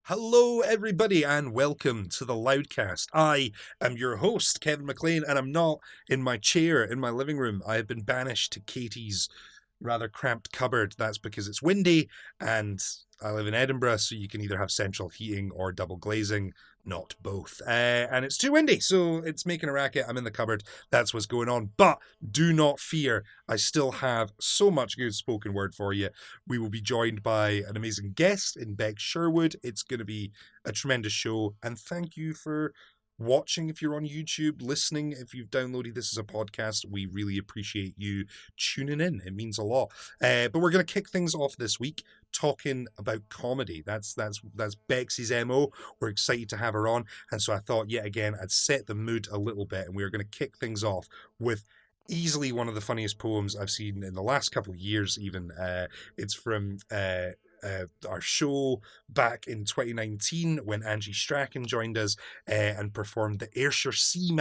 Hello, everybody, and welcome to the Loudcast. I am your host, Kevin McLean, and I'm not in my chair in my living room. I have been banished to Katie's rather cramped cupboard. That's because it's windy, and I live in Edinburgh, so you can either have central heating or double glazing, not both. And it's too windy, so it's making a racket. I'm in the cupboard. That's what's going on. But do not fear. I still have so much good spoken word for you. We will be joined by an amazing guest in Beck Sherwood. It's going to be a tremendous show. And thank you for watching if you're on YouTube, listening if you've downloaded this as a podcast. We really appreciate you tuning in. It means a lot. But we're going to kick things off this week talking about comedy. That's Bexy's MO. We're excited to have her on. And so I thought, yet again, I'd set the mood a little bit, and we are going to kick things off with easily one of the funniest poems I've seen in the last couple of years, even. It's from our show back in 2019 when Angie Strachan joined us and performed the Ayrshire Seagull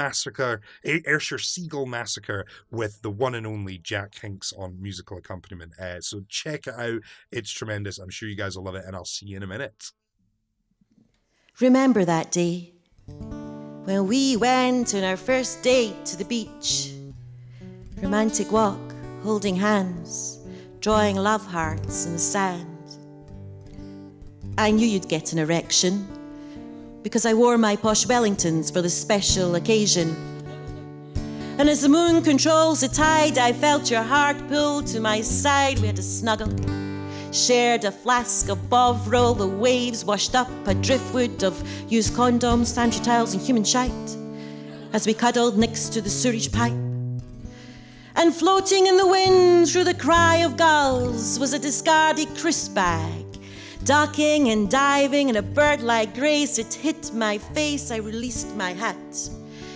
Massacre with the one and only Jack Hinks on musical accompaniment. So check it out. It's tremendous. I'm sure you guys will love it, and I'll see you in a minute. Remember that day when we went on our first date to the beach? Romantic walk, holding hands, drawing love hearts in the sand. I knew you'd get an erection because I wore my posh Wellingtons for the special occasion. And as the moon controls the tide, I felt your heart pull to my side. We had to snuggle, shared a flask of Bovril. The waves washed up a driftwood of used condoms, sanitary towels and human shite as we cuddled next to the sewage pipe. And floating in the wind through the cry of gulls was a discarded crisp bag. Ducking and diving in a bird-like grace, it hit my face. I released my hat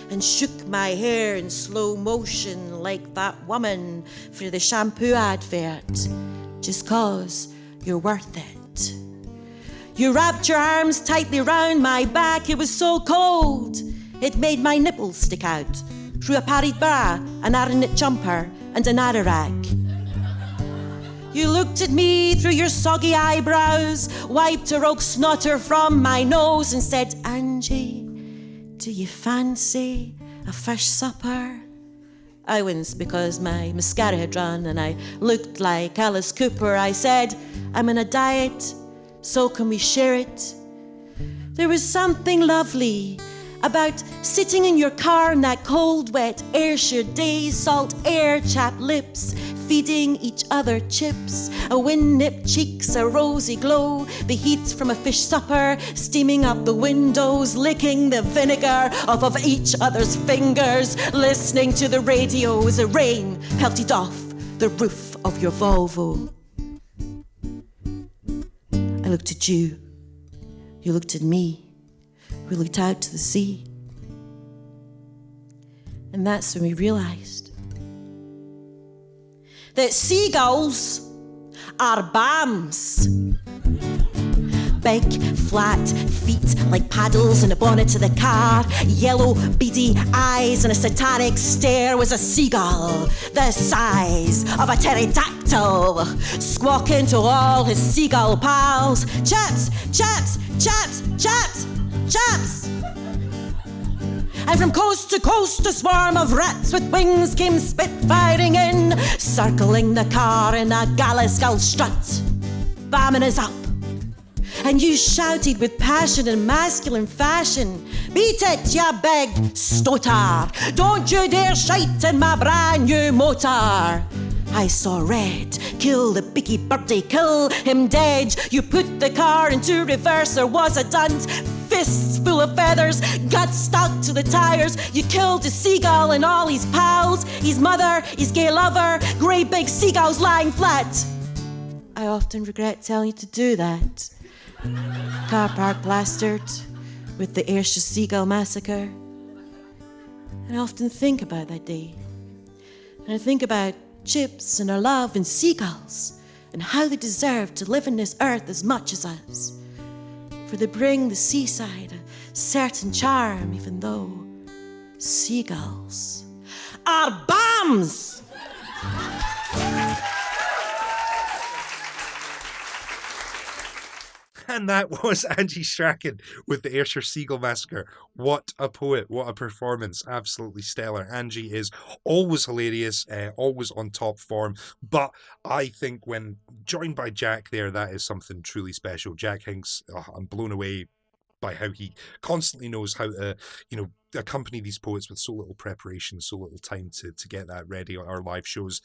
and shook my hair in slow motion like that woman for the shampoo advert. Just 'cause you're worth it. You wrapped your arms tightly round my back. It was so cold, it made my nipples stick out through a parried bra, an aranit jumper and an anorak. You looked at me through your soggy eyebrows, wiped a rogue snotter from my nose and said, Angie, do you fancy a fish supper? I winced because my mascara had run and I looked like Alice Cooper. I said, I'm on a diet, so can we share it? There was something lovely about sitting in your car in that cold, wet Ayrshire day, salt air, chapped lips, feeding each other chips, a wind-nipped cheeks, a rosy glow, the heat from a fish supper steaming up the windows, licking the vinegar off of each other's fingers, listening to the radio as the rain pelted off the roof of your Volvo. I looked at you, you looked at me. We looked out to the sea. And that's when we realised that seagulls are bams. Big, flat feet like paddles in a bonnet to the car. Yellow, beady eyes and a satanic stare was a seagull the size of a pterodactyl, squawking to all his seagull pals. Chaps, chaps, chaps, chaps, chaps. And from coast to coast a swarm of rats with wings came spit-firing in, circling the car in a galley skull strut, bamming us up. And you shouted with passion and masculine fashion, beat it, ya big stotar, don't you dare shite in my brand new motor. I saw red, kill the biggie birdie, kill him dead. You put the car into reverse, there was a dunt, fists full of feathers, guts stuck to the tires. You killed a seagull and all his pals, his mother, his gay lover, grey big seagulls lying flat. I often regret telling you to do that. Car park plastered with the Ayrshire Seagull Massacre. And I often think about that day. And I think about chips and our love and seagulls and how they deserve to live on this earth as much as us. For they bring the seaside a certain charm, even though seagulls are bums. And that was Angie Strachan with the Ayrshire Seagull Massacre. What a poet, what a performance. Absolutely stellar. Angie is always hilarious, always on top form. But I think when joined by Jack there, that is something truly special. Jack Hinks, I'm blown away by how he constantly knows how to, accompany these poets with so little preparation, so little time to get that ready on our live shows.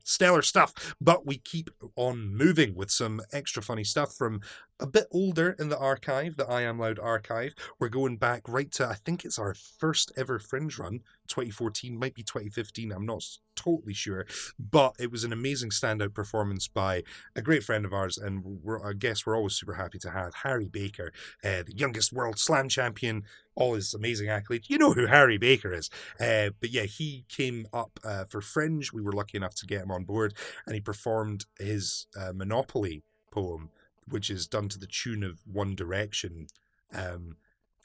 Stellar stuff. But we keep on moving with some extra funny stuff from a bit older in the archive, the I Am Loud archive. We're going back right to, I think it's our first ever Fringe run, 2014, might be 2015, I'm not totally sure, but it was an amazing standout performance by a great friend of ours, and I guess we're always super happy to have Harry Baker, the youngest world slam champion, all his amazing accolades. You know who Harry Baker is. But yeah, he came up for Fringe. We were lucky enough to get him on board, and he performed his Monopoly poem, which is done to the tune of One Direction. And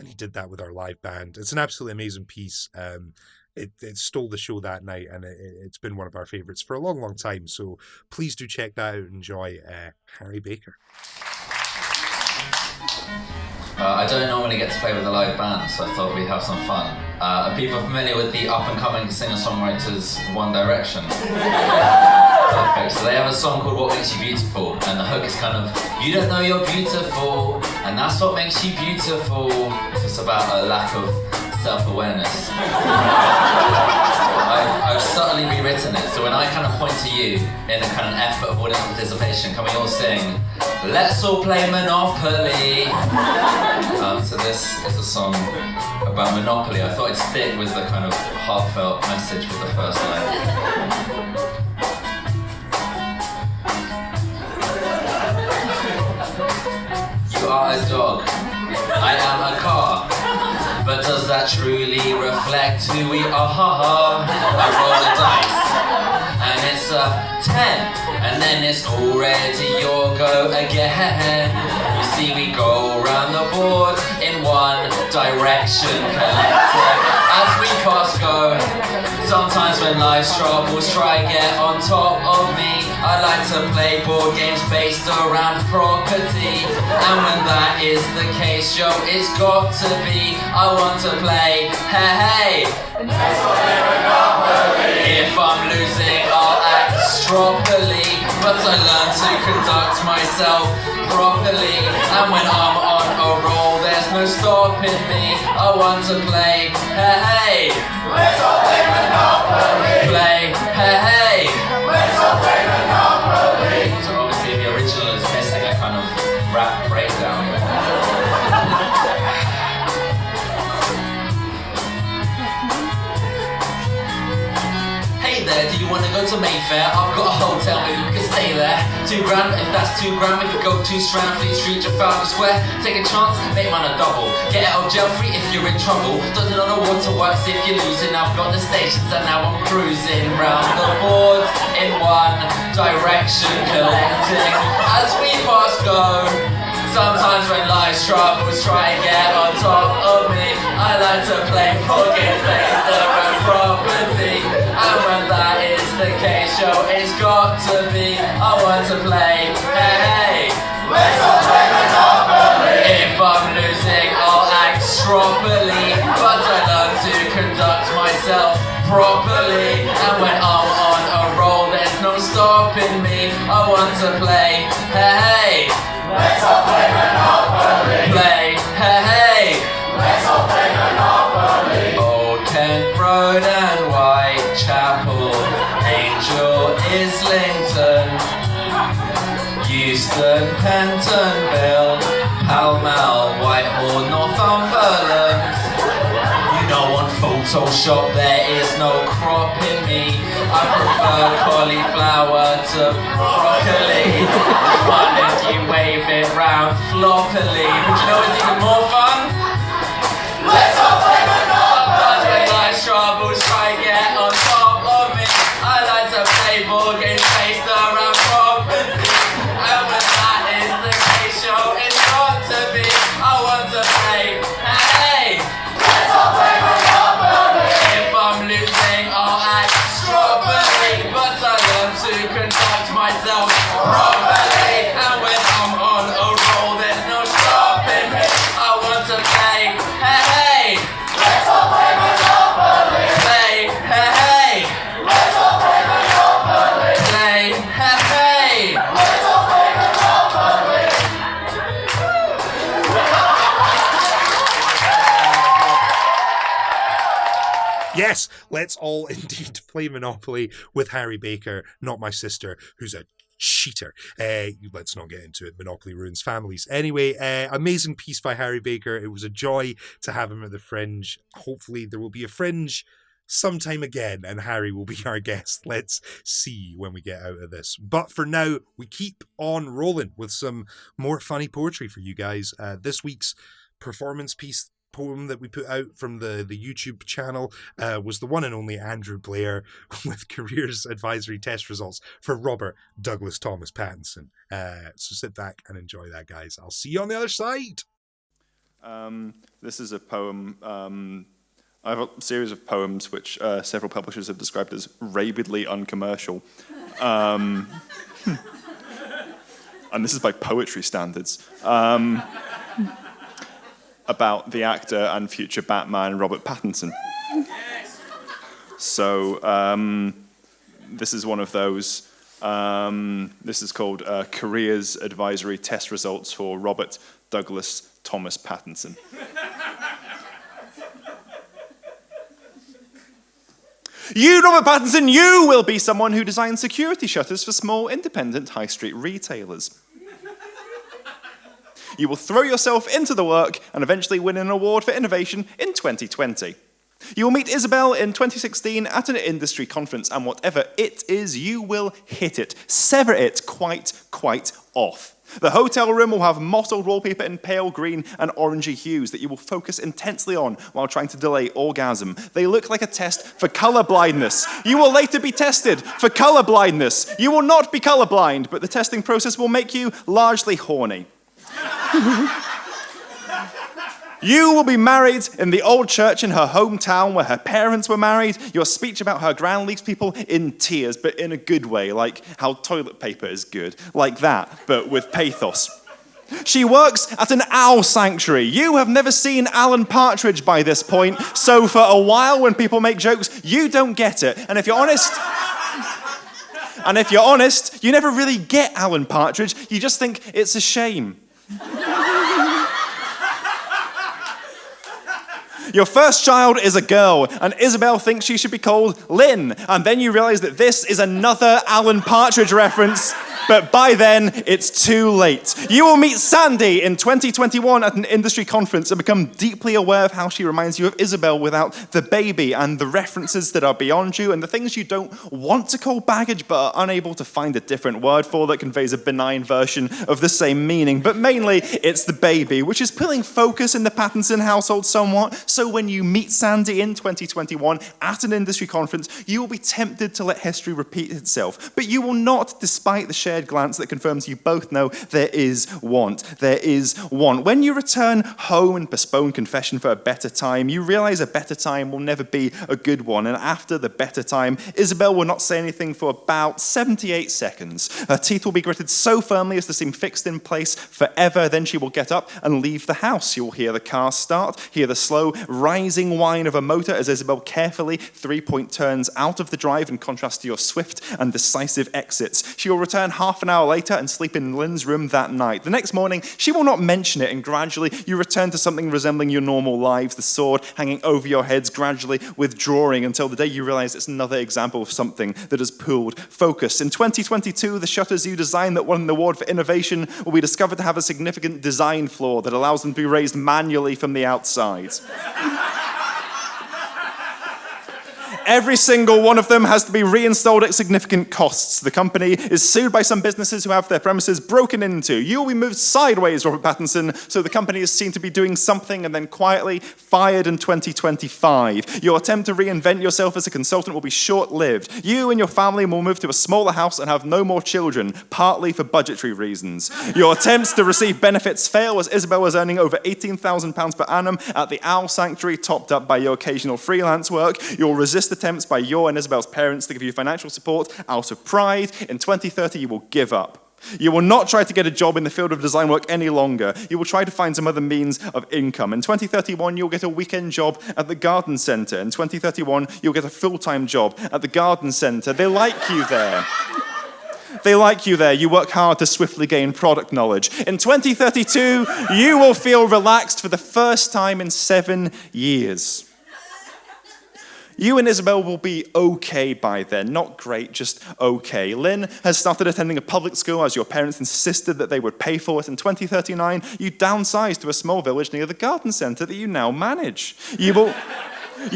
he did that with our live band. It's an absolutely amazing piece. It stole the show that night, and it's been one of our favourites for a long, long time. So please do check that out and enjoy Harry Baker. I don't normally get to play with a live band, so I thought we'd have some fun. Are people familiar with the up-and-coming singer-songwriters One Direction? Perfect. So they have a song called What Makes You Beautiful, and the hook is kind of, you don't know you're beautiful, and that's what makes you beautiful. It's about a lack of self-awareness. I've subtly rewritten it, so when I kind of point to you in a kind of effort of audience participation, can we all sing, let's all play Monopoly? So this is a song about Monopoly. I thought I'd stick with the kind of heartfelt message with the first line. You are a dog, I am a car, but does that truly reflect who we are? I roll the dice, and it's a 10, and then it's already your go again. You see, we go around the board in one direction, collective as we pass go. Sometimes when life's troubles try get on top of me, I like to play board games based around property. And when that is the case, yo, it's got to be, I want to play, hey, let's play Monopoly. If I'm losing, I'll act stroppily, but I learn to conduct myself properly. And when I'm on a roll, there's no stopping me. I want to play, hey, let's all play Monopoly. Play, hey, let's all play Monopoly. So obviously the original is missing a kind of rap breakdown. Hey there, do you want to go to Mayfair? I've got a hotel, maybe we can stay there. $2 grand, if that's $2 grand, we could go to Strand, Fleet Street, Trafalgar Square. Take a chance, make mine a double. Get out of jail free if you're in trouble. Doesn't know the waterworks if you're losing. I've got the stations and now I'm cruising round the board in one direction, collecting as we pass go. Sometimes when life's troubles try and get on top of me, I like to play board games based around property. And when that is the case, yo, it's got to be, I want to play, hey, let's all play Monopoly. If I'm losing, I'll act stroppily, but I learn to conduct myself properly. And when I'm on a roll, there's no stopping me. I want to play, hey, let's all play Monopoly. Play, hey, let's all play Monopoly. Old Kent Road and Whitechapel, Angel, Islington, Euston, Pentonville, Pall Mall, Whitehall, Northumberland. You know on Photoshop there is no cropping me. I prefer cauliflower to broccoli. Fun if you wave it round floppily. But you know what's even more fun? Let's all play Monopoly. Sometimes when life's troubles try to get on top of me, I like to play board games based around property. And when that is the case, yo, it's got to be, I want to play, hey, let's all play Monopoly. If I'm losing, I'll act stroppily, but I learn to conduct myself properly. And when I'm on a roll, there's no Hey! Yes, let's all indeed play Monopoly with Harry Baker, not my sister, who's a cheater. Let's not get into it. Monopoly ruins families. Anyway, amazing piece by Harry Baker. It was a joy to have him at the Fringe. Hopefully there will be a Fringe sometime again, and Harry will be our guest. Let's see when we get out of this. But for now, we keep on rolling with some more funny poetry for you guys. This week's performance piece poem that we put out from the YouTube channel was the one and only Andrew Blair with careers advisory test results for Robert Douglas Thomas Pattinson. So sit back and enjoy that, guys. I'll see you on the other side. This is a poem. I have a series of poems which several publishers have described as rabidly uncommercial. And this is by poetry standards. About the actor and future Batman Robert Pattinson. So this is one of those. This is called Careers Advisory Test Results for Robert Douglas Thomas Pattinson. You, Robert Pattinson, you will be someone who designs security shutters for small independent high street retailers. You will throw yourself into the work and eventually win an award for innovation in 2020. You will meet Isabel in 2016 at an industry conference, and whatever it is, you will hit it, sever it quite off. The hotel room will have mottled wallpaper in pale green and orangey hues that you will focus intensely on while trying to delay orgasm. They look like a test for color blindness. You will later be tested for color blindness. You will not be colorblind, but the testing process will make you largely horny. You will be married in the old church in her hometown where her parents were married. Your speech about her ground leaves people in tears, but in a good way, like how toilet paper is good. Like that, but with pathos. She works at an owl sanctuary. You have never seen Alan Partridge by this point, so for a while when people make jokes, you don't get it. And if you're honest, you never really get Alan Partridge. You just think it's a shame. Your first child is a girl, and Isabel thinks she should be called Lynn. And then you realize that this is another Alan Partridge reference, but by then, it's too late. You will meet Sandy in 2021 at an industry conference and become deeply aware of how she reminds you of Isabel without the baby and the references that are beyond you and the things you don't want to call baggage but are unable to find a different word for that conveys a benign version of the same meaning. But mainly, it's the baby, which is pulling focus in the Pattinson household somewhat. So when you meet Sandy in 2021 at an industry conference, you will be tempted to let history repeat itself. But you will not, despite the shared glance that confirms you both know there is want. There is want. When you return home and postpone confession for a better time, you realize a better time will never be a good one. And after the better time, Isabel will not say anything for about 78 seconds. Her teeth will be gritted so firmly as to seem fixed in place forever. Then she will get up and leave the house. You will hear the car start, hear the slow rising whine of a motor as Isabel carefully three-point turns out of the drive in contrast to your swift and decisive exits. She will return half an hour later and sleep in Lynn's room that night. The next morning, she will not mention it, and gradually you return to something resembling your normal lives, the sword hanging over your heads gradually withdrawing until the day you realize it's another example of something that has pulled focus. In 2022, the shutters you designed that won an award for innovation will be discovered to have a significant design flaw that allows them to be raised manually from the outside. Every single one of them has to be reinstalled at significant costs. The company is sued by some businesses who have their premises broken into. You will be moved sideways, Robert Pattinson, so the company is seen to be doing something and then quietly fired in 2025. Your attempt to reinvent yourself as a consultant will be short-lived. You and your family will move to a smaller house and have no more children, partly for budgetary reasons. Your attempts to receive benefits fail as Isabel is earning over £18,000 per annum at the Owl Sanctuary, topped up by your occasional freelance work. You'll resist attempts by your and Isabel's parents to give you financial support out of pride. In 2030, you will give up. You will not try to get a job in the field of design work any longer. You will try to find some other means of income. In 2031, you'll get a weekend job at the garden centre. In 2031, you'll get a full-time job at the garden centre. They like you there. They like you there. You work hard to swiftly gain product knowledge. In 2032, you will feel relaxed for the first time in 7 years. You and Isabel will be okay by then. Not great, just okay. Lynn has started attending a public school as your parents insisted that they would pay for it. In 2039, you downsize to a small village near the garden centre that you now manage. You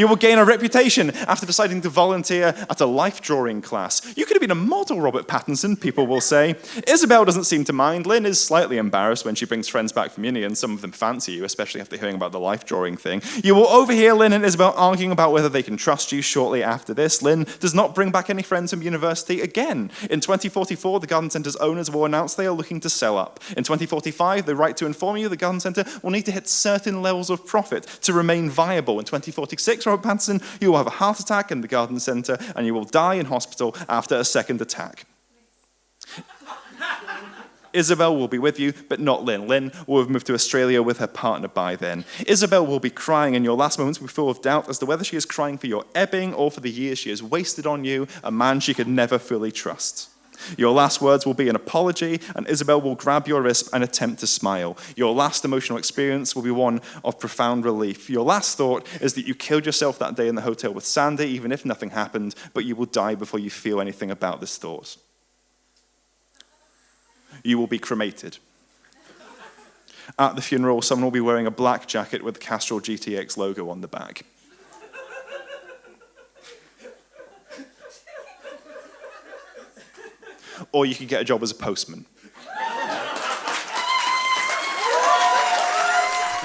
will gain a reputation after deciding to volunteer at a life drawing class. You could have been a model, Robert Pattinson, people will say. Isabel doesn't seem to mind. Lynn is slightly embarrassed when she brings friends back from uni, and some of them fancy you, especially after hearing about the life drawing thing. You will overhear Lynn and Isabel arguing about whether they can trust you shortly after this. Lynn does not bring back any friends from university again. In 2044, the garden centre's owners will announce they are looking to sell up. In 2045, they write to inform you the garden centre will need to hit certain levels of profit to remain viable. In 2046, Robert Pattinson, you will have a heart attack in the garden centre and you will die in hospital after a second attack. Isabel will be with you, but not Lynn. Lynn will have moved to Australia with her partner by then. Isabel will be crying, and your last moments will be full of doubt as to whether she is crying for your ebbing or for the years she has wasted on you, a man she could never fully trust. Your last words will be an apology, and Isabel will grab your wrist and attempt to smile. Your last emotional experience will be one of profound relief. Your last thought is that you killed yourself that day in the hotel with Sandy, even if nothing happened, but you will die before you feel anything about this thought. You will be cremated. At the funeral, someone will be wearing a black jacket with the Castrol GTX logo on the back. Or you could get a job as a postman.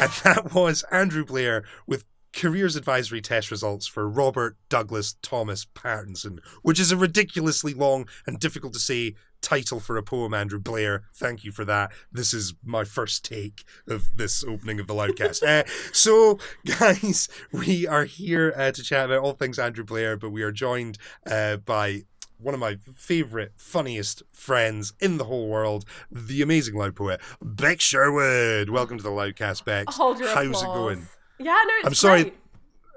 And that was Andrew Blair with careers advisory test results for Robert Douglas Thomas Pattinson, which is a ridiculously long and difficult to say title for a poem, Andrew Blair. Thank you for that. This is my first take of this opening of the Loudcast. So, guys, we are here to chat about all things Andrew Blair, but we are joined by one of my favourite, funniest friends in the whole world, the amazing loud poet, Beck Sherwood. Welcome to the Loudcast, Beck. Hold your How's applause. it going? Yeah, no, it's I'm sorry, great.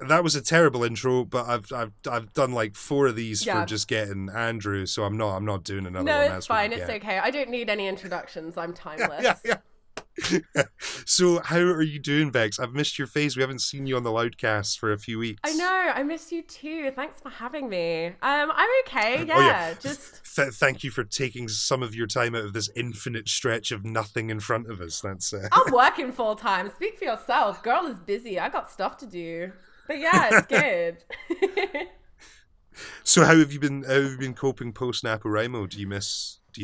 that was a terrible intro, but I've done like 4 of these for just getting Andrew, so I'm not doing another No, one. it's fine. It's okay. I don't need any introductions. I'm timeless. Yeah. So how are you doing, Bex? I've missed your face. We haven't seen you on the Loudcast for a few weeks. I know. I miss you too. Thanks for having me. I'm okay. Yeah. Oh, yeah. Just thank you for taking some of your time out of this infinite stretch of nothing in front of us. That's I'm working full time. Speak for yourself. Girl is busy. I got stuff to do. But yeah, it's good. So how have you been coping post NaPoWriMo? Do you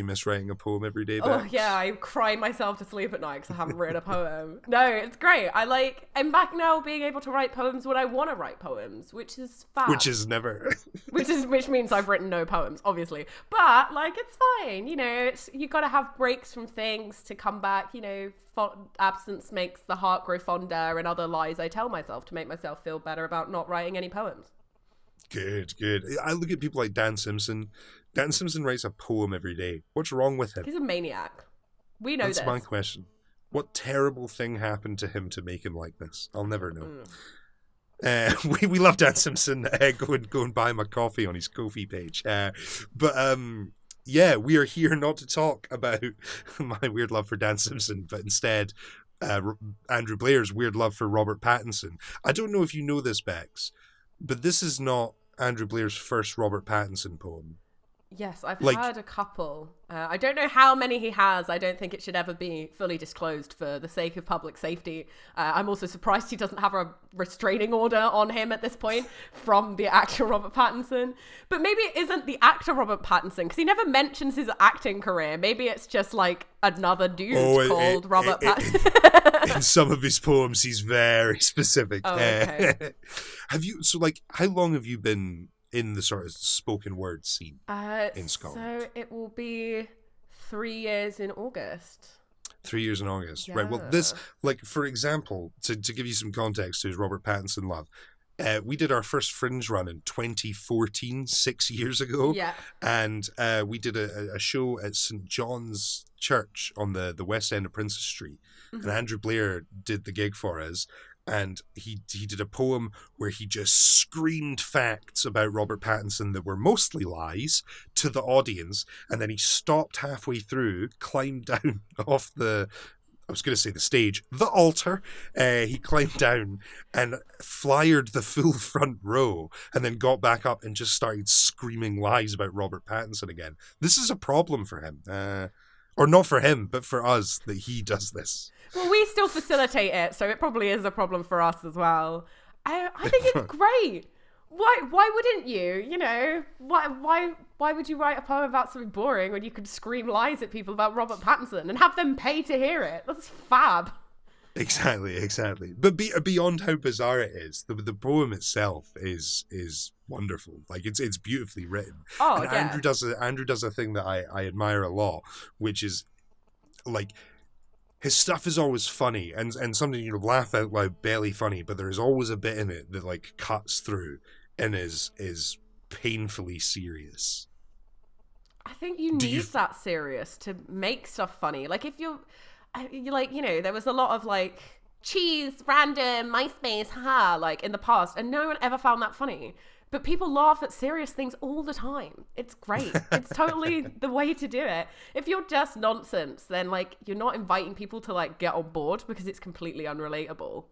miss writing a poem every day, Bex? Oh yeah, I cry myself to sleep at night because I haven't written a poem. No, it's great. I'm back now being able to write poems when I want to write poems, which is fab. Which is never. which means I've written no poems, obviously. But like, it's fine. You know, you got to have breaks from things to come back. You know, absence makes the heart grow fonder, and other lies I tell myself to make myself feel better about not writing any poems. Good. I look at people like Dan Simpson. Dan Simpson writes a poem every day. What's wrong with him? He's a maniac. We know That's this. my question. What terrible thing happened to him to make him like this? I'll never know. We love Dan Simpson. Go and buy him a coffee on his Ko-fi page. Yeah, we are here not to talk about my weird love for Dan Simpson, but instead Andrew Blair's weird love for Robert Pattinson. I don't know if you know this, Bex, but this is not Andrew Blair's first Robert Pattinson poem. Yes, I've heard a couple. I don't know how many he has. I don't think it should ever be fully disclosed for the sake of public safety. I'm also surprised he doesn't have a restraining order on him at this point from the actor Robert Pattinson. But maybe it isn't the actor Robert Pattinson, because he never mentions his acting career. Maybe it's just like another dude called Robert Pattinson. In some of his poems, he's very specific. Oh, okay. How long have you been in the sort of spoken word scene in Scotland? So it will be 3 years in August. 3 years in August. Yeah. Right. Well, this, like, for example, to give you some context to his Robert Pattinson love, we did our first Fringe run in 2014, 6 years ago. Yeah. And we did a show at St. John's Church on the west end of Princess Street. Mm-hmm. And Andrew Blair did the gig for us. and he did a poem where he just screamed facts about Robert Pattinson that were mostly lies to the audience, and then he stopped halfway through, climbed down off I was going to say the stage, the altar. He climbed down and flyered the full front row and then got back up and just started screaming lies about Robert Pattinson again. This is a problem for him. Or not for him, but for us, that he does this. Well, we still facilitate it, so it probably is a problem for us as well. I think it's great. Why wouldn't you? You know, why would you write a poem about something boring when you could scream lies at people about Robert Pattinson and have them pay to hear it? That's fab. Exactly. But beyond how bizarre it is, the poem itself is wonderful. Like it's beautifully written. Oh, and yeah. Andrew does a thing that I admire a lot, which is like his stuff is always funny and something you laugh out loud, barely funny, but there's always a bit in it that like cuts through and is painfully serious. I think you need that serious to make stuff funny. Like if you're like, you know, there was a lot of like cheese, random, MySpace, haha, like in the past, and no one ever found that funny. But people laugh at serious things all the time. It's great. It's totally the way to do it. If you're just nonsense, then like you're not inviting people to like get on board because it's completely unrelatable.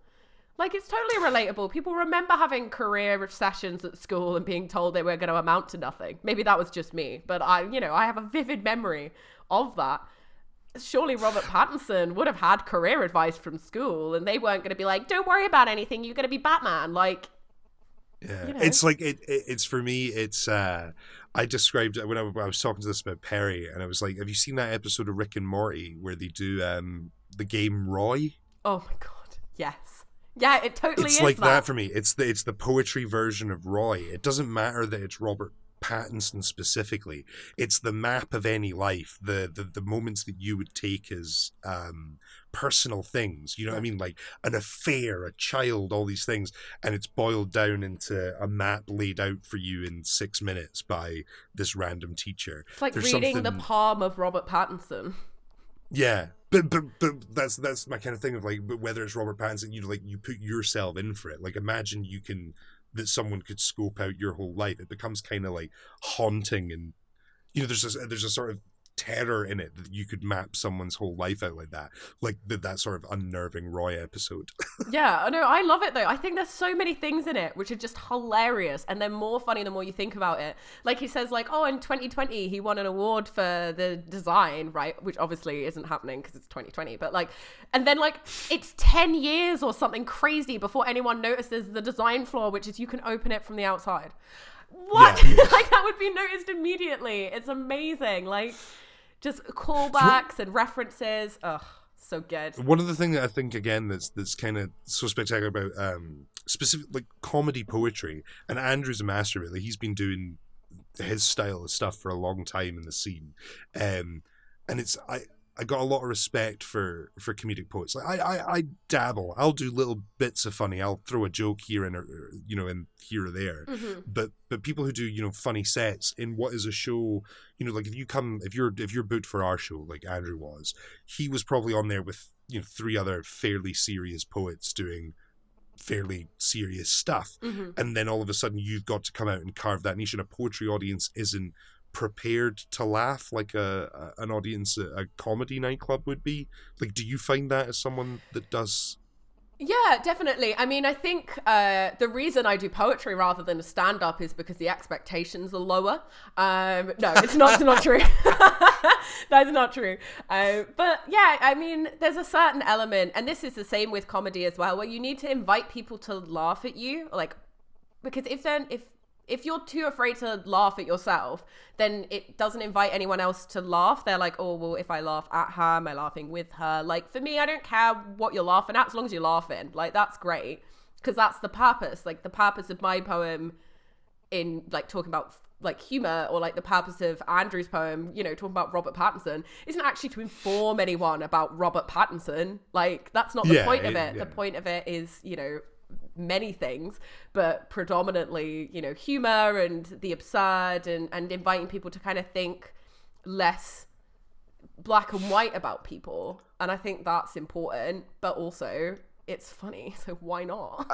Like it's totally relatable. People remember having career sessions at school and being told they were going to amount to nothing. Maybe that was just me, but I have a vivid memory of that. Surely Robert Pattinson would have had career advice from school and they weren't going to be like, don't worry about anything, you're going to be Batman. Like, yeah, you know. it's like it's for me. It's I described when I was talking to this about Perry, and I was like, "Have you seen that episode of Rick and Morty where they do the game Roy?" Oh my god, yes, yeah, it totally is. It's like that for me. It's the poetry version of Roy. It doesn't matter that it's Robert Pattinson specifically. It's the map of any life, the moments that you would take as personal things, you know what I mean, like an affair, a child, all these things, and it's boiled down into a map laid out for you in 6 minutes by this random teacher. It's like reading the palm of Robert Pattinson. Yeah, but that's my kind of thing of like, but whether it's Robert Pattinson, you put yourself in for it. Like imagine that someone could scope out your whole life. It becomes kind of like haunting, and you know there's a sort of terror in it that you could map someone's whole life out like that, like that sort of unnerving Roy episode. Yeah, no, I love it though. I think there's so many things in it which are just hilarious, and they're more funny the more you think about it. Like he says, like, oh, in 2020 he won an award for the design, right? Which obviously isn't happening because it's 2020. But like, and then like it's 10 years or something crazy before anyone notices the design flaw, which is you can open it from the outside. What? Yeah. Like that would be noticed immediately. It's amazing. Like. Just callbacks and references. Ugh, so good. One of the things that I think again that's kind of so spectacular about specific like comedy poetry, and Andrew's a master of it. Like, he's been doing his style of stuff for a long time in the scene, and it's I got a lot of respect for comedic poets. Like I dabble. I'll do little bits of funny. I'll throw a joke here and and here or there. Mm-hmm. But people who do funny sets in what is a show, like if you're booked for our show like Andrew was, he was probably on there with 3 other fairly serious poets doing fairly serious stuff, mm-hmm. and then all of a sudden you've got to come out and carve that niche, and a poetry audience isn't prepared to laugh like an audience at a comedy nightclub would be. Like, do you find that as someone that does? Yeah, definitely. I mean, I think the reason I do poetry rather than a stand-up is because the expectations are lower. No, it's not true. That's not true. But yeah, I mean, there's a certain element, and this is the same with comedy as well, where you need to invite people to laugh at you, like, because if you're too afraid to laugh at yourself, then it doesn't invite anyone else to laugh. They're like, oh, well, if I laugh at her, am I laughing with her? Like, for me, I don't care what you're laughing at as long as you're laughing. Like, that's great. Because that's the purpose. Like, the purpose of my poem in, like, talking about, like, humor, or, like, the purpose of Andrew's poem, talking about Robert Pattinson, isn't actually to inform anyone about Robert Pattinson. Like, that's not the point of it. Yeah. The point of it is, many things, but predominantly, humor and the absurd, and inviting people to kind of think less black and white about people. And I think that's important, but also it's funny, so why not?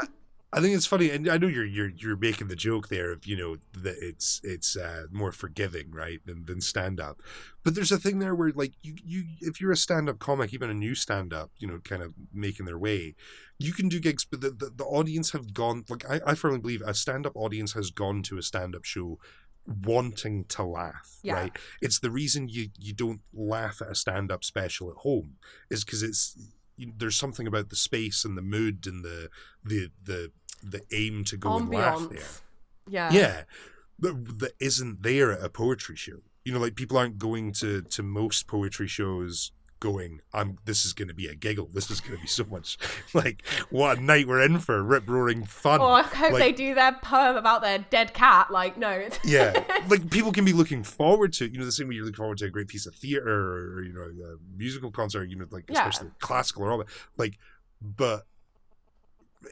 I think it's funny, and I know you're making the joke there of, you know, that it's more forgiving, right, than stand up. But there's a thing there where, like, you if you're a stand up comic, even a new stand up, you know, kind of making their way, you can do gigs, but the audience have gone, like, I firmly believe a stand up audience has gone to a stand up show wanting to laugh, right? It's the reason you don't laugh at a stand up special at home is because there's something about the space and the mood and the aim to go and laugh there. Yeah. That isn't there at a poetry show. You know, like, people aren't going to most poetry shows going, this is going to be a giggle. This is going to be so much, like, what a night we're in for, rip-roaring fun. Oh, I hope they do their poem about their dead cat. Like, no. Yeah. Like, people can be looking forward to, you know, the same way you're looking forward to a great piece of theater or, you know, a musical concert, you know, like, especially classical or all that. Like, but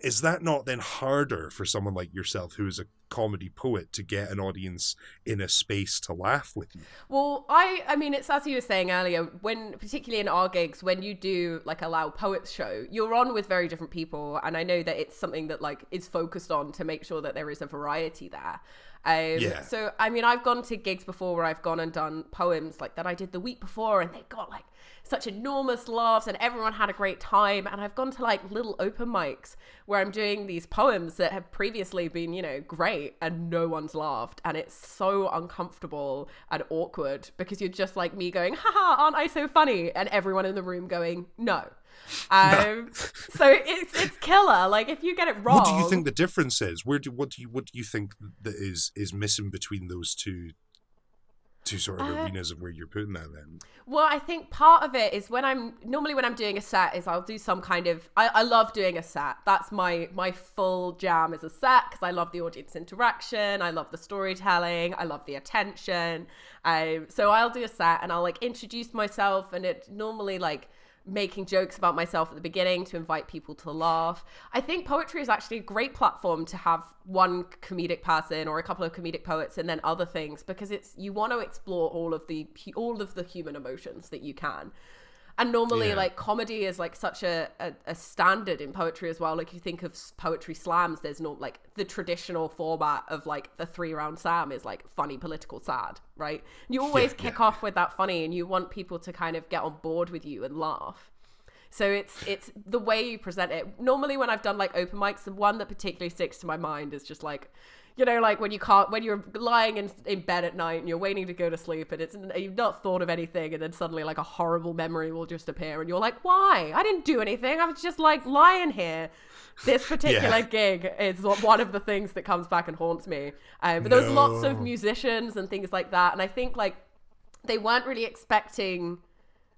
is that not then harder for someone like yourself, who is a comedy poet, to get an audience in a space to laugh with you? Well, I mean, it's as you were saying earlier, when, particularly in our gigs, when you do like a Loud Poets show, you're on with very different people, and I know that it's something that, like, is focused on to make sure that there is a variety there. So, I mean, I've gone to gigs before where I've gone and done poems like that I did the week before, and they got like such enormous laughs and everyone had a great time. And I've gone to like little open mics where I'm doing these poems that have previously been, you know, great, and no one's laughed. And it's so uncomfortable and awkward because you're just like me going, haha, aren't I so funny? And everyone in the room going, no. So it's killer. Like, if you get it wrong. What do you think the difference is? What do you think that is missing between those two sort of arenas of where you're putting that then? Well, I think part of it is when I'm doing a set is I'll do some kind of, I love doing a set. That's my full jam is a set, because I love the audience interaction. I love the storytelling. I love the attention. So I'll do a set and I'll like introduce myself, and it's normally like making jokes about myself at the beginning to invite people to laugh. I think poetry is actually a great platform to have one comedic person or a couple of comedic poets and then other things, because you want to explore all of the human emotions that you can. And normally, like, comedy is like such a standard in poetry as well. Like, you think of poetry slams, there's no, like, the traditional format of like the 3-round slam is like funny, political, sad, right? You always kick off with that funny, and you want people to kind of get on board with you and laugh. So it's the way you present it. Normally when I've done like open mics, the one that particularly sticks to my mind is just like, you know, like when you're lying in bed at night and you're waiting to go to sleep, and you've not thought of anything, and then suddenly like a horrible memory will just appear, and you're like, why? I didn't do anything. I was just like lying here. This particular gig is one of the things that comes back and haunts me. But there's lots of musicians and things like that, and I think like they weren't really expecting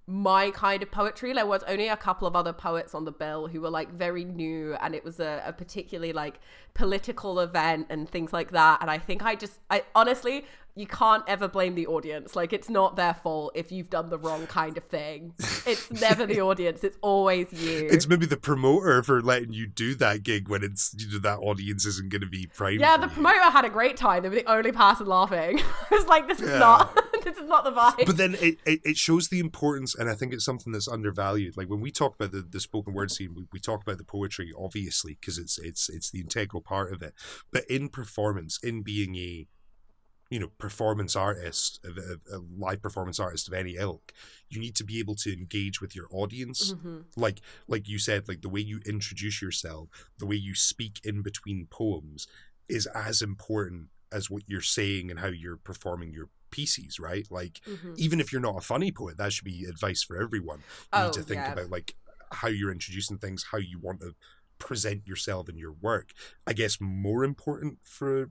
my kind of poetry. There was only a couple of other poets on the bill who were like very new, and it was a particularly like political event and things like that. And I think I honestly, you can't ever blame the audience. Like, it's not their fault if you've done the wrong kind of thing. It's never the audience. It's always you. It's maybe the promoter for letting you do that gig when it's, you know, that audience isn't going to be primed. Yeah, the promoter had a great time. They were the only person laughing. I was like, this is not the vibe. But then it shows the importance, and I think it's something that's undervalued. Like, when we talk about the spoken word scene, we talk about the poetry, obviously, because it's the integral part of it. But in performance, in being a, you know, performance artist, a live performance artist of any ilk, you need to be able to engage with your audience. Mm-hmm. Like you said, like the way you introduce yourself, the way you speak in between poems is as important as what you're saying and how you're performing your pieces, right? Like, even if you're not a funny poet, that should be advice for everyone. You need to think about like how you're introducing things, how you want to present yourself in your work. I guess more important for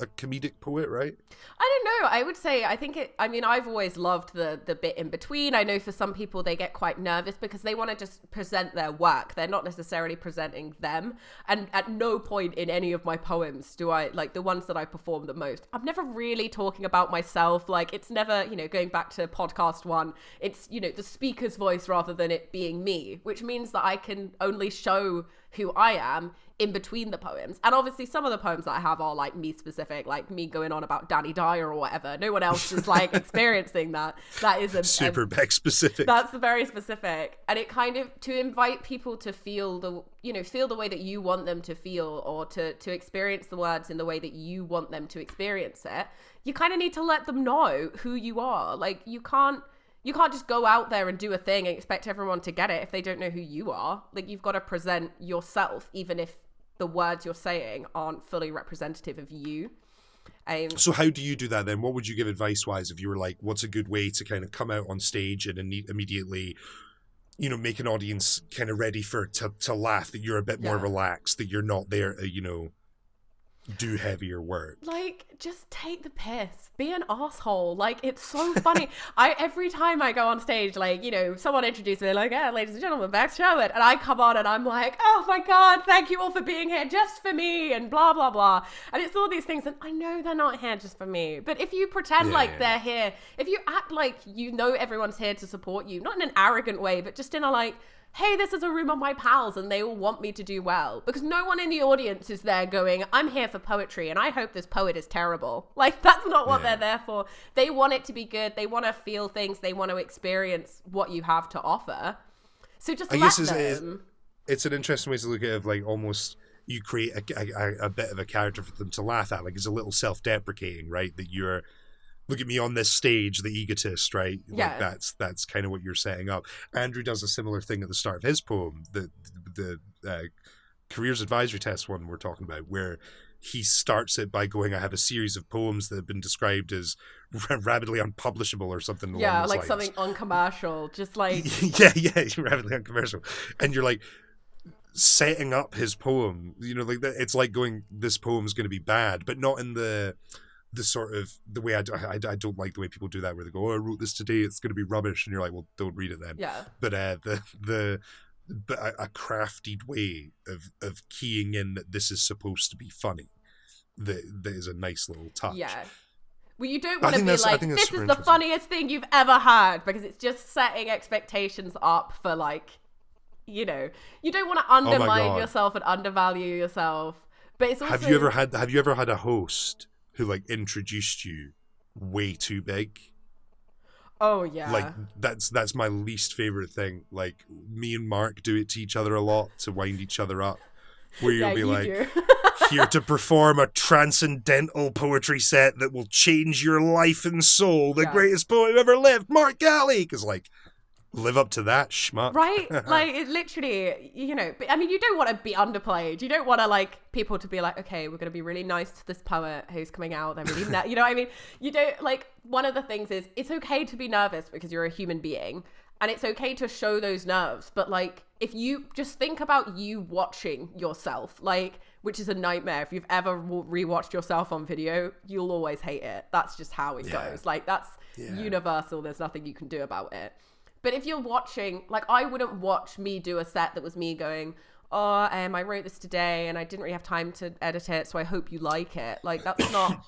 a comedic poet, right? I don't know. I would say, I've always loved the bit in between. I know for some people they get quite nervous because they want to just present their work. They're not necessarily presenting them. And at no point in any of my poems do I, like the ones that I perform the most, I'm never really talking about myself. Like, it's never, you know, going back to podcast 1, it's, you know, the speaker's voice rather than it being me, which means that I can only show who I am in between the poems. And obviously some of the poems that I have are like me specific, like me going on about Danny Dyer or whatever. No one else is like experiencing that. That is super Beck specific. That's very specific. And it kind of, to invite people to feel the way that you want them to feel, or to experience the words in the way that you want them to experience it, you kind of need to let them know who you are. Like you can't just go out there and do a thing and expect everyone to get it if they don't know who you are. Like you've got to present yourself, even if the words you're saying aren't fully representative of you. So how do you do that then? What would you give advice-wise if you were like, what's a good way to kind of come out on stage and immediately, make an audience kind of ready to laugh, that you're a bit more relaxed, that you're not there, do heavier work? Like, just take the piss. Be an asshole. Like, it's so funny. Every time I go on stage, like, someone introduces me, like, ladies and gentlemen, Bex Sherwood. And I come on and I'm like, oh my God, thank you all for being here just for me, and blah, blah, blah. And it's all these things. And I know they're not here just for me. But if you pretend they're here, if you act like everyone's here to support you, not in an arrogant way, but just in a like, hey, this is a room of my pals and they all want me to do well. Because no one in the audience is there going, I'm here for poetry and I hope this poet is terrible. Like, that's not what they're there for. They want it to be good. They want to feel things. They want to experience what you have to offer. So just let them. It's an interesting way to look at it, like almost you create a bit of a character for them to laugh at. Like it's a little self-deprecating, right? That you're, look at me on this stage, the egotist, right? Yeah. Like that's kind of what you're setting up. Andrew does a similar thing at the start of his poem, the careers advisory test one we're talking about, where he starts it by going, I have a series of poems that have been described as rapidly unpublishable or something. Yeah, along those like lines. something uncommercial, just like... yeah, rapidly uncommercial. And you're like, setting up his poem, like that. It's like going, this poem's going to be bad, but not in the sort of the way I don't like the way people do that, where they go, oh, I wrote this today, it's going to be rubbish, and you're like, well, don't read it then. Yeah. But a crafted way of keying in that this is supposed to be funny, that is a nice little touch. Yeah. Well, you don't want to be like, this is the interesting. funniest thing you've ever heard, because it's just setting expectations up for like, you don't want to undermine yourself and undervalue yourself. But it's also... Have you ever had a host who like introduced you way too big? Oh yeah. Like that's my least favorite thing. Like me and Mark do it to each other a lot to wind each other up. Where you'll be like, here to perform a transcendental poetry set that will change your life and soul. The greatest poet who ever lived, Mark Galley. Because like, live up to that, schmuck. Right? Like, it literally, I mean, you don't want to be underplayed. You don't want to, like, people to be like, okay, we're going to be really nice to this poet who's coming out. They're really, you know what I mean? You don't, like, one of the things is, it's okay to be nervous because you're a human being. And it's okay to show those nerves. But, like, if you just think about you watching yourself, like, which is a nightmare. If you've ever rewatched yourself on video, you'll always hate it. That's just how it goes. Like, that's universal. There's nothing you can do about it. But if you're watching, like, I wouldn't watch me do a set that was me going, oh, I wrote this today and I didn't really have time to edit it, so I hope you like it. Like, that's not,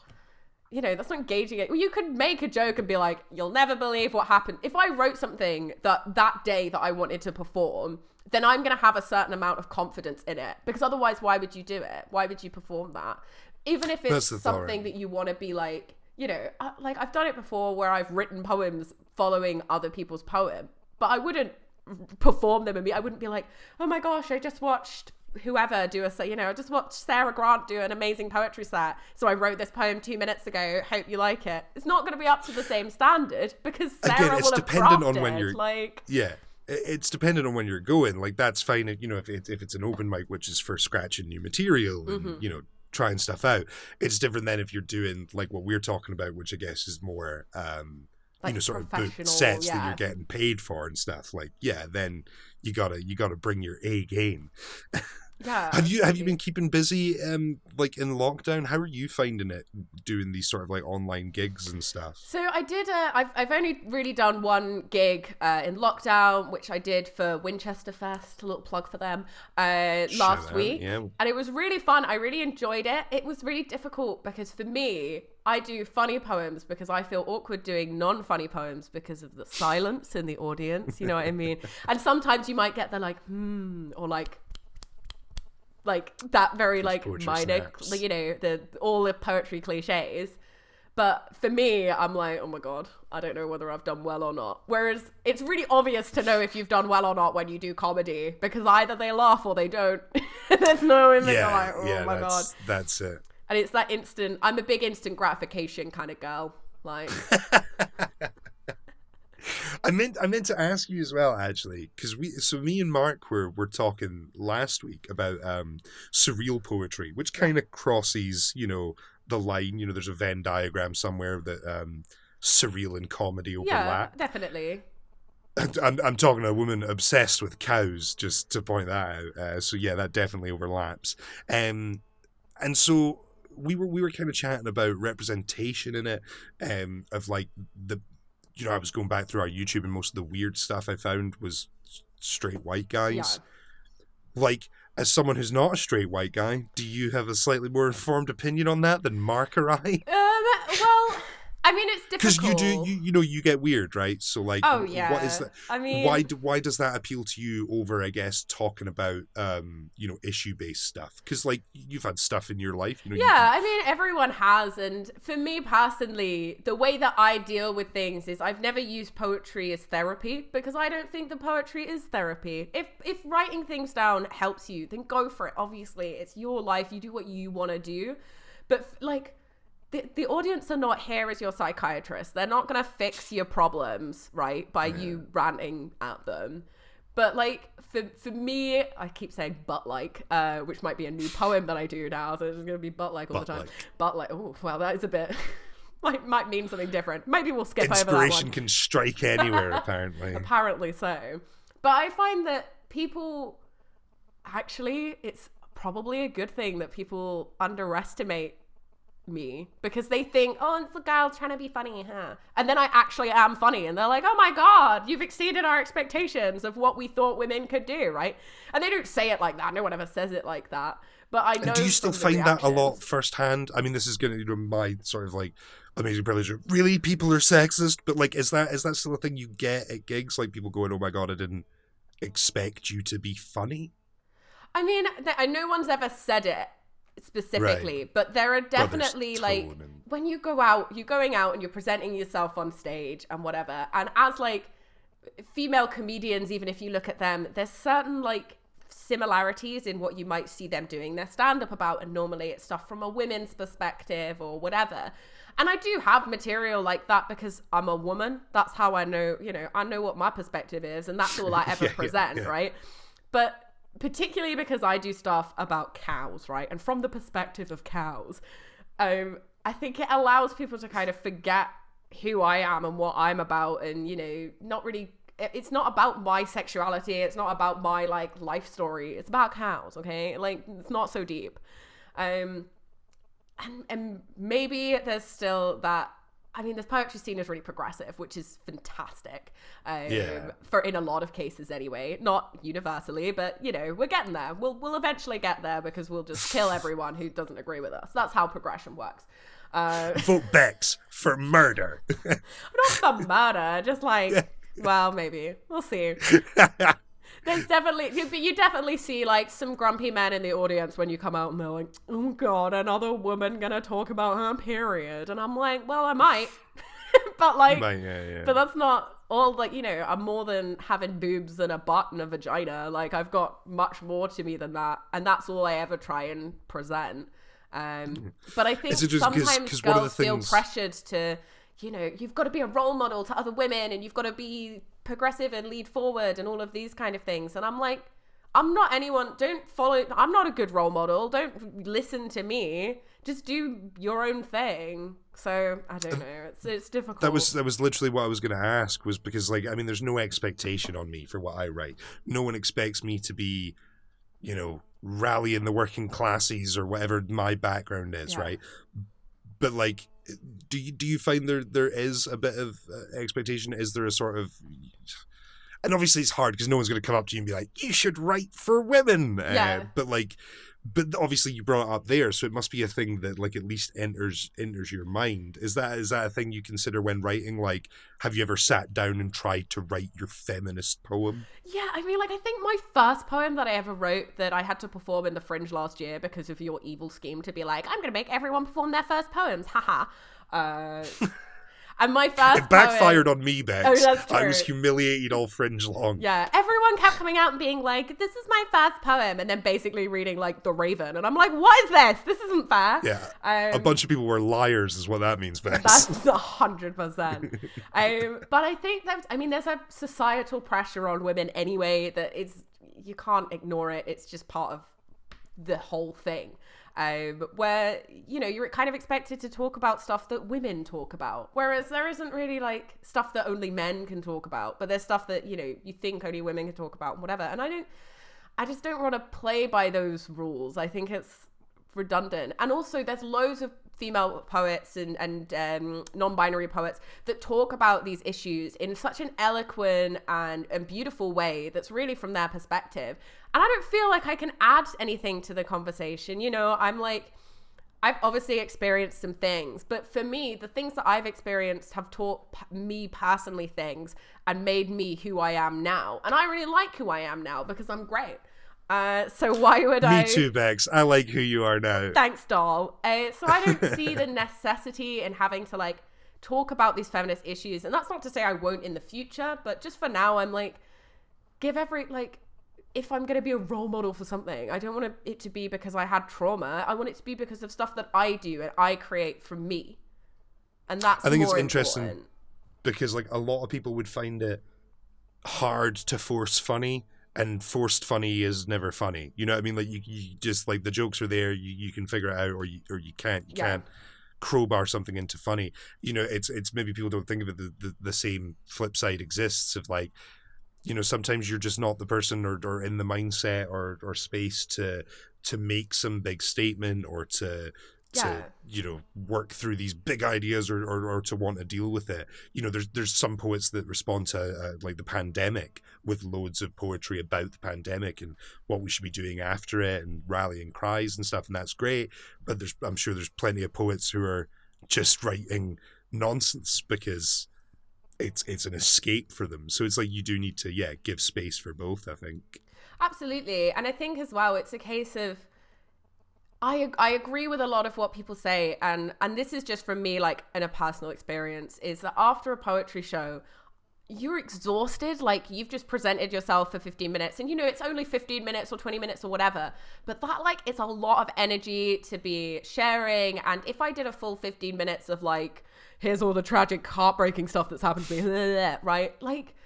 that's not engaging it. Well, you could make a joke and be like, you'll never believe what happened. If I wrote something that day that I wanted to perform, then I'm going to have a certain amount of confidence in it. Because otherwise, why would you do it? Why would you perform that? Even if it's something that you want to be like, like I've done it before where I've written poems following other people's poem, but I wouldn't perform them I wouldn't be like, oh my gosh, I just watched whoever do I just watched Sarah Grant do an amazing poetry set, so I wrote this poem 2 minutes ago, hope you like it. It's not going to be up to the same standard because Sarah will have crafted when you're like... Yeah. It's dependent on when you're going. Like, that's fine, if it's an open mic, which is for scratching new material and, trying stuff out. It's different than if you're doing like what we're talking about, which I guess is more like sort of booked sets that you're getting paid for and stuff. Like, then you gotta bring your A game. Yeah. Have you been keeping busy like in lockdown? How are you finding it doing these sort of like online gigs and stuff? So I did I've only really done one gig in lockdown, which I did for Winchester Fest, a little plug for them, last week. Yeah. And it was really fun. I really enjoyed it. It was really difficult because for me, I do funny poems because I feel awkward doing non-funny poems because of the silence in the audience, you know what I mean? And sometimes you might get the like, or like, like that very like poetry minor, snaps. you know, all the poetry cliches. But for me, I'm like, oh my God, I don't know whether I've done well or not. Whereas it's really obvious to know if you've done well or not when you do comedy, because either they laugh or they don't. There's no image. Yeah, Like, oh my God. That's it. And it's that instant, I'm a big instant gratification kind of girl. Like, I meant to ask you as well, actually, because me and Mark were talking last week about surreal poetry, which kind of crosses, you know, the line. You know, there's a Venn diagram somewhere that surreal and comedy overlap. yeah, definitely. And I'm talking to a woman obsessed with cows, just to point that out. So yeah, that definitely overlaps. And so we were kind of chatting about representation in it, of like you know, I was going back through our YouTube, and most of the weird stuff I found was straight white guys. Yeah. Like, as someone who's not a straight white guy, do you have a slightly more informed opinion on that than Mark or I? Well, I mean, it's Because difficult. you know, you get weird, right? So like, Oh, yeah. what is that? I mean, why does that appeal to you over, I guess, talking about you know, issue based stuff? Because like, you've had stuff in your life, you know. yeah, I mean, everyone has. And for me personally, the way that I deal with things is I've never used poetry as therapy, because I don't think the poetry is therapy. If writing things down helps you, then go for it. Obviously, it's your life. You do what you want to do. But like, the audience are not here as your psychiatrist. They're not going to fix your problems, right, by you ranting at them. But like, for me, I keep saying but like, which might be a new poem that I do now, so it's going to be but like all the time. But like, oh, well, that is a bit, might mean something different. Maybe we'll skip over that one. Inspiration can strike anywhere, apparently. Apparently so. But I find that people, actually, it's probably a good thing that people underestimate me, because they think, oh, it's a girl trying to be funny, huh? And then I actually am funny, and they're like, oh my God, you've exceeded our expectations of what we thought women could do, right? And they don't say it like that. No one ever says it like that. But I know. And do you still find that a lot firsthand? I mean, this is going to be my sort of like amazing privilege. Really, people are sexist, but like, is that still a thing you get at gigs? Like people going, oh my God, I didn't expect you to be funny. I mean, no one's ever said it specifically, right. But there are definitely like when you go out, you're going out and you're presenting yourself on stage and whatever, and as like female comedians, even if you look at them, there's certain like similarities in what you might see them doing their stand-up about, and normally it's stuff from a women's perspective or whatever. And I do have material like that because I'm a woman. That's how I know, you know, I know what my perspective is, and that's all I ever present, right? But particularly because I do stuff about cows, right? And from the perspective of cows, I think it allows people to kind of forget who I am and what I'm about, and, you know, not really, it's not about my sexuality, it's not about my, like, life story, it's about cows, okay? Like, it's not so deep. And maybe there's still that, I mean, this poetry scene is really progressive, which is fantastic. For in a lot of cases anyway, not universally, but you know, we're getting there. We'll eventually get there, because we'll just kill everyone who doesn't agree with us. That's how progression works. Vote Bex for murder. Not for murder, just like, well, maybe we'll see. There's definitely, but you definitely see like some grumpy men in the audience when you come out, and they're like, oh God, another woman gonna talk about her period. And I'm like, well, I might. But like, but that's not all, like, you know, I'm more than having boobs and a butt and a vagina. Like, I've got much more to me than that. And that's all I ever try and present. But I think sometimes girls feel pressured to, you know, you've got to be a role model to other women, and you've got to be progressive and lead forward and all of these kind of things. And I'm like, I'm not anyone, don't follow, I'm not a good role model, don't listen to me, just do your own thing. So I don't know, it's difficult. That was literally what I was going to ask, was because, like, I mean, there's no expectation on me for what I write. No one expects me to be, you know, rallying the working classes or whatever my background is, right? But like, do you find there is a bit of expectation? Is there a sort of, and obviously it's hard because no one's going to come up to you and be like, you should write for women. But like, but obviously you brought it up there, so it must be a thing that like at least enters your mind. Is that a thing you consider when writing? Like, have you ever sat down and tried to write your feminist poem? Yeah, I mean, like, I think my first poem that I ever wrote that I had to perform in the Fringe last year because of your evil scheme to be like, I'm going to make everyone perform their first poems, haha. And my first It backfired poem... on me, Bex. Oh, that's true. I was humiliated all Fringe long. Yeah, everyone kept coming out and being like, this is my first poem, and then basically reading, like, The Raven. And I'm like, what is this? This isn't fair. Yeah. A bunch of people were liars is what that means, Bex. That's 100%. But I think that, I mean, there's a societal pressure on women anyway that you can't ignore it. It's just part of the whole thing. Where, you know, you're kind of expected to talk about stuff that women talk about. Whereas there isn't really, like, stuff that only men can talk about. But there's stuff that, you know, you think only women can talk about and whatever. And I just don't want to play by those rules. I think it's redundant. And also there's loads of female poets and non-binary poets that talk about these issues in such an eloquent and beautiful way that's really from their perspective. And I don't feel like I can add anything to the conversation. You know, I'm like, I've obviously experienced some things, but for me, the things that I've experienced have taught me personally things and made me who I am now. And I really like who I am now because I'm great. So why would Me too, Bex. I like who you are now. Thanks, doll. So I don't see the necessity in having to like talk about these feminist issues. And that's not to say I won't in the future, but just for now, I'm like, if I'm going to be a role model for something, I don't want it to be because I had trauma. I want it to be because of stuff that I do and I create from me. And that's I think more it's interesting important. because like a lot of people would find it hard to force funny. And forced funny is never funny. You know what I mean? Like you just like the jokes are there. You can figure it out, or you can't. You can't crowbar something into funny. You know, it's maybe people don't think of it. The same flip side exists of like, you know, sometimes you're just not the person or in the mindset or space to make some big statement or to you know, work through these big ideas or to want to deal with it. You know, there's some poets that respond to like the pandemic with loads of poetry about the pandemic and what we should be doing after it and rallying cries and stuff, and that's great. But I'm sure there's plenty of poets who are just writing nonsense because it's an escape for them. So it's like you do need to give space for both, I think. Absolutely. And I think as well it's a case of I agree with a lot of what people say, and this is just from me, like in a personal experience, is that after a poetry show, you're exhausted, like you've just presented yourself for 15 minutes, and you know, it's only 15 minutes or 20 minutes or whatever, but that like, it's a lot of energy to be sharing, and if I did a full 15 minutes of like, here's all the tragic, heartbreaking stuff that's happened to me, right? Like,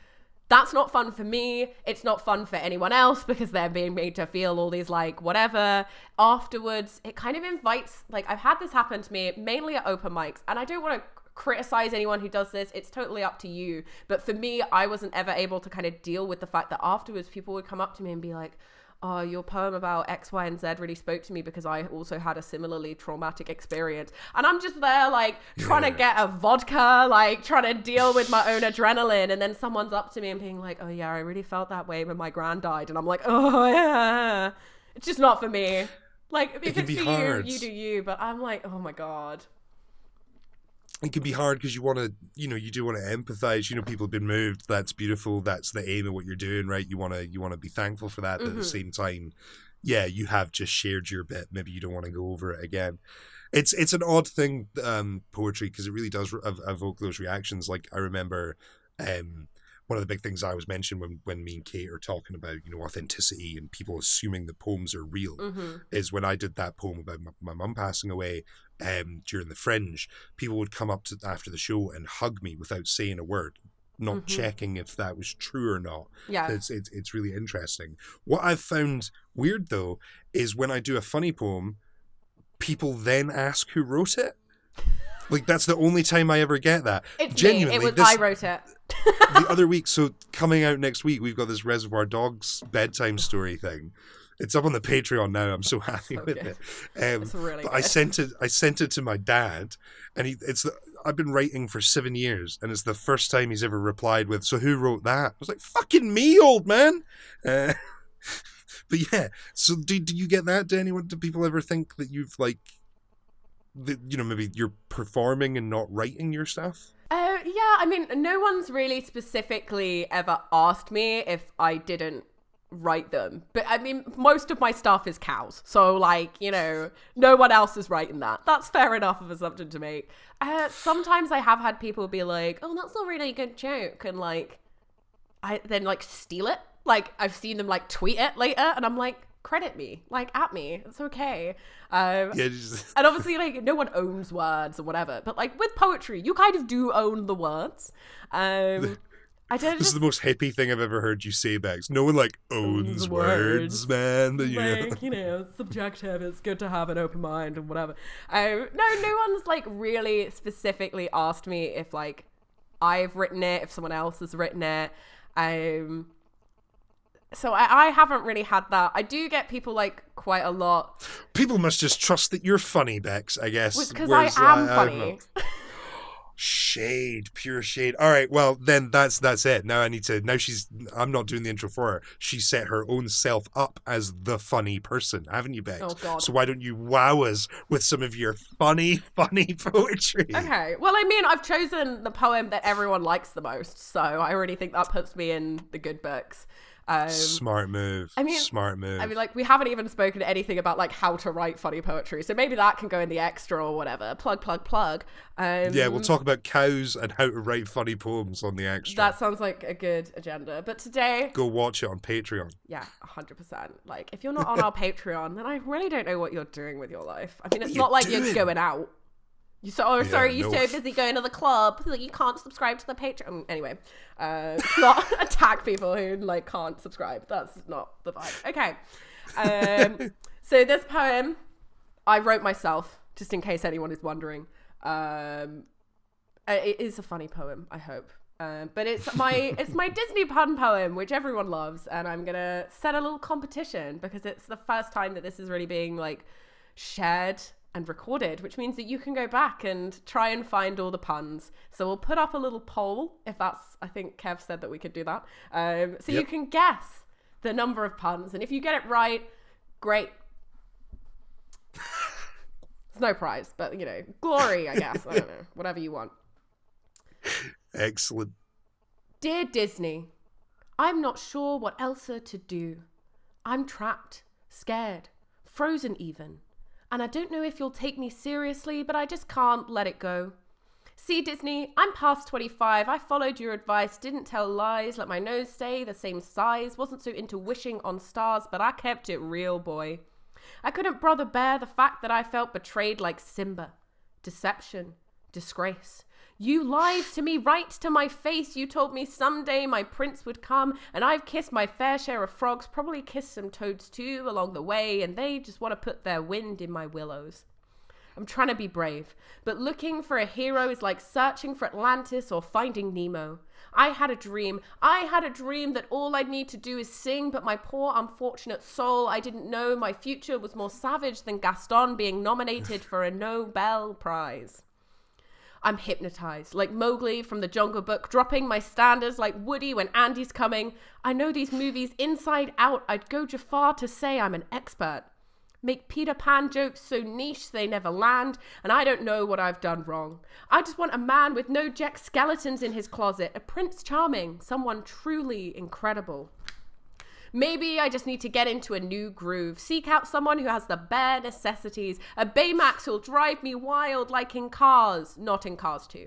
that's not fun for me. It's not fun for anyone else because they're being made to feel all these like whatever. Afterwards, it kind of invites, like I've had this happen to me mainly at open mics, and I don't want to criticize anyone who does this. It's totally up to you. But for me, I wasn't ever able to kind of deal with the fact that afterwards people would come up to me and be like, oh, your poem about X, Y, and Z really spoke to me because I also had a similarly traumatic experience. And I'm just there, like, trying to get a vodka, like, trying to deal with my own adrenaline. And then someone's up to me and being like, oh, yeah, I really felt that way when my gran died. And I'm like, oh, yeah. It's just not for me. Like, if it's for hard. you do you. But I'm like, oh, my God. It can be hard because you want to, you know, you do want to empathize. You know, people have been moved. That's beautiful. That's the aim of what you're doing, right? You want to be thankful for that. But at the same time, you have just shared your bit. Maybe you don't want to go over it again. It's an odd thing, poetry, because it really does evoke those reactions. Like I remember, one of the big things I was mentioning when me and Kate are talking about, you know, authenticity and people assuming that poems are real, is when I did that poem about my mum passing away. During the Fringe, people would come up to after the show and hug me without saying a word, not checking if that was true or not. Yeah, it's really interesting. What I've found weird though is when I do a funny poem, people then ask who wrote it. Like that's the only time I ever get that. It's genuinely. me. I wrote it. The other week, so coming out next week, we've got this Reservoir Dogs bedtime story thing. It's up on the Patreon now. I'm so happy with it. It's really but good. I sent it to my dad, and I've been writing for 7 years, and it's the first time he's ever replied with, "So who wrote that?" I was like, "Fucking me, old man." But yeah, so do you get that? Do anyone? Do people ever think that you've like, maybe you're performing and not writing your stuff? Yeah, I mean, no one's really specifically ever asked me if I didn't write them. But I mean, most of my stuff is cows. So like, no one else is writing that. That's fair enough of assumption to make. Sometimes I have had people be like, oh, that's a really good joke. And like, I then like steal it. Like I've seen them like tweet it later and I'm like, credit me, like at me, it's okay. And obviously like no one owns words or whatever, but like with poetry you kind of do own the words. This is the most hippie thing I've ever heard you say, Bex. No one like owns words, man. Like, it's subjective. It's good to have an open mind and whatever. No one's like really specifically asked me if like I've written it, if someone else has written it. So I haven't really had that. I do get people like quite a lot. People must just trust that you're funny, Bex, I guess. Because I am funny. Shade, pure shade. All right, well then that's it. Now I'm not doing the intro for her. She set her own self up as the funny person, haven't you, Bex? Oh God. So why don't you wow us with some of your funny poetry? Okay. Well, I mean, I've chosen the poem that everyone likes the most, so I already think that puts me in the good books. Smart move. Smart move. I mean, like, we haven't even spoken anything about like how to write funny poetry, so maybe that can go in the extra or whatever. Plug. Yeah, we'll talk about cows and how to write funny poems on the extra. That sounds like a good agenda. But today, go watch it on Patreon. Yeah, 100%. Like, if you're not on our Patreon, then I really don't know what you're doing with your life. I mean, it's not like you're going out. You're so busy going to the club that you can't subscribe to the Patreon. Anyway, not attack people who like can't subscribe. That's not the vibe. Okay. So this poem I wrote myself, just in case anyone is wondering. It is a funny poem, I hope. But it's my Disney pun poem, which everyone loves, and I'm gonna set a little competition because it's the first time that this is really being like shared and recorded, which means that you can go back and try and find all the puns. So we'll put up a little poll, I think Kev said that we could do that. You can guess the number of puns, and if you get it right, great. There's no prize, but glory, I guess. I don't know, whatever you want. Excellent. Dear Disney, I'm not sure what else to do. I'm trapped, scared, frozen even. And I don't know if you'll take me seriously, but I just can't let it go. See, Disney, I'm past 25. I followed your advice, didn't tell lies, let my nose stay the same size, wasn't so into wishing on stars, but I kept it real, boy. I couldn't brother bear the fact that I felt betrayed like Simba. Deception, disgrace. You lied to me right to my face. You told me someday my prince would come, and I've kissed my fair share of frogs, probably kissed some toads too along the way, and they just want to put their wind in my willows. I'm trying to be brave, but looking for a hero is like searching for Atlantis or finding Nemo. I had a dream that all I'd need to do is sing, but my poor unfortunate soul, I didn't know my future was more savage than Gaston being nominated for a Nobel Prize. I'm hypnotized, like Mowgli from the Jungle Book, dropping my standards like Woody when Andy's coming. I know these movies inside out. I'd go Jafar to say I'm an expert. Make Peter Pan jokes so niche they never land, and I don't know what I've done wrong. I just want a man with no Jack skeletons in his closet, a Prince Charming, someone truly incredible. Maybe I just need to get into a new groove, seek out someone who has the bare necessities, a Baymax who'll drive me wild like in Cars, not in Cars 2.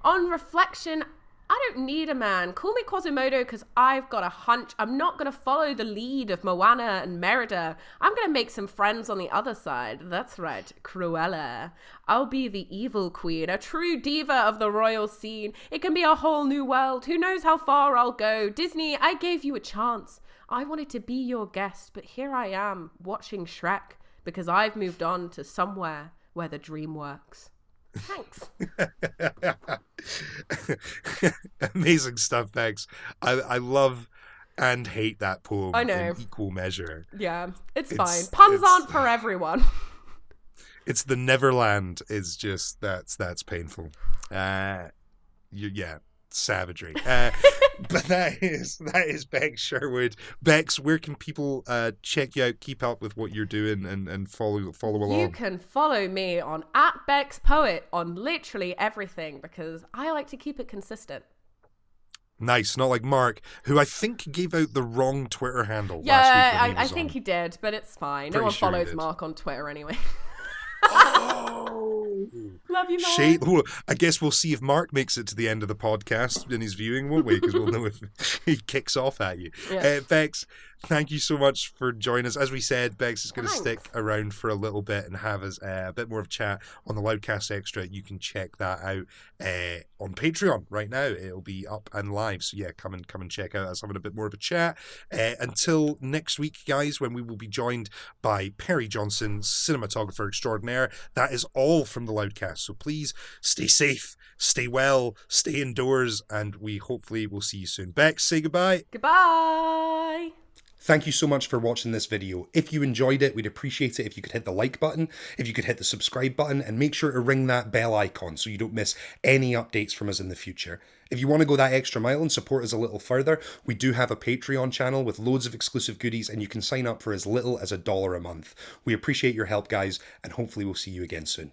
On reflection, I don't need a man. Call me Quasimodo because I've got a hunch. I'm not going to follow the lead of Moana and Merida. I'm going to make some friends on the other side. That's right, Cruella. I'll be the evil queen, a true diva of the royal scene. It can be a whole new world. Who knows how far I'll go? Disney, I gave you a chance. I wanted to be your guest, but here I am watching Shrek because I've moved on to somewhere where the dream works. Thanks. Amazing stuff, thanks. I love and hate that poem I know. In equal measure. Yeah, it's fine. Puns aren't for everyone. It's the Neverland is just, that's painful. Yeah, savagery. But that is Bex Sherwood. Bex, where can people check you out, keep up with what you're doing, and follow along? You can follow me on @BexPoet on literally everything because I like to keep it consistent. Nice, not like Mark, who I think gave out the wrong Twitter handle last week. Yeah, I think he did, but it's fine. No one Pretty sure he follows did. Mark on Twitter anyway. Oh, Love you, Mark. shade. Well, I guess we'll see if Mark makes it to the end of the podcast in his viewing, won't we? Because we'll know if he kicks off at you. Yeah. Bex, thank you so much for joining us. As we said, Bex is going to Thanks. stick around for a little bit and have us a bit more of a chat on the Loudcast Extra. You can check that out on Patreon right now. It'll be up and live. So yeah, come and check out us having a bit more of a chat. Until next week, guys, when we will be joined by Perry Johnson, cinematographer extraordinaire. That is all from the Loudcast. So please stay safe, stay well, stay indoors, and we hopefully will see you soon. Bex, say goodbye. Goodbye. Thank you so much for watching this video. If you enjoyed it, we'd appreciate it if you could hit the like button, if you could hit the subscribe button, and make sure to ring that bell icon so you don't miss any updates from us in the future. If you want to go that extra mile and support us a little further, we do have a Patreon channel with loads of exclusive goodies, and you can sign up for as little as $1 a month. We appreciate your help, guys, and hopefully we'll see you again soon.